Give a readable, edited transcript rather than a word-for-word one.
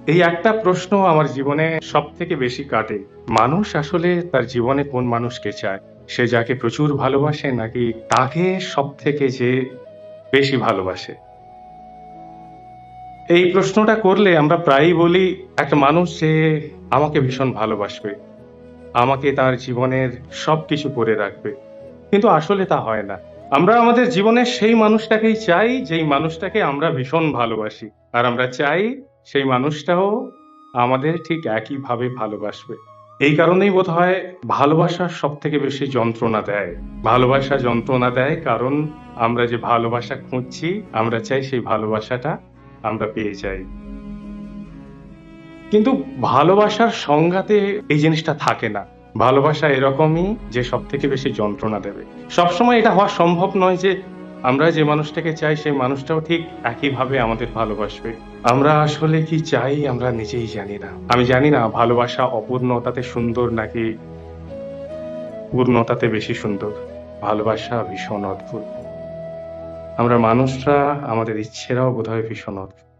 এই একটা প্রশ্ন আমার জীবনে সবথেকে বেশি কাটে। মানুষ আসলে তার জীবনে কোন মানুষকে চায়? সে যাকে প্রচুর ভালোবাসে নাকি তাকে সবথেকে যে বেশি ভালোবাসে? এই প্রশ্নটা করলে আমরা প্রায়ই বলি একটা মানুষ যে আমাকে ভীষণ ভালোবাসবে, আমাকে তার জীবনের সবকিছু করে রাখবে। কিন্তু আসলে তা হয় না। আমরা আমাদের জীবনের সেই মানুষটাকেই চাই যেই মানুষটাকে আমরা ভীষণ ভালোবাসি। আর আমরা চাই সেই মানুষটাও আমাদের ঠিক একইভাবে ভালোবাসবে। এই কারণেই বোধহয় ভালোবাসা সবথেকে বেশি যন্ত্রণা দেয়। ভালোবাসা যন্ত্রণা দেয় কারণ আমরা যে ভালোবাসা খুঁজছি, আমরা চাই সেই ভালোবাসাটা আমরা পেয়ে যাই। কিন্তু ভালোবাসার সংজ্ঞাতে এই জিনিসটা থাকে না। ভালোবাসা এরকমই যে সবথেকে বেশি যন্ত্রণা দেবে। সবসময় এটা হওয়া সম্ভব নয় যে আমরা যে মানুষটাকে চাই সেই মানুষটাও ঠিক একইভাবে আমাদের ভালোবাসবে। আমরা আসলে কি চাই আমরা নিজেই জানি না। আমি জানি না ভালোবাসা অপূর্ণতাতে সুন্দর নাকি পূর্ণতাতে বেশি সুন্দর। ভালোবাসা ভীষণ অদ্ভুত। আমরা মানুষরা আমাদের ইচ্ছেরাও বোধহয় ভীষণ অদ্ভুত।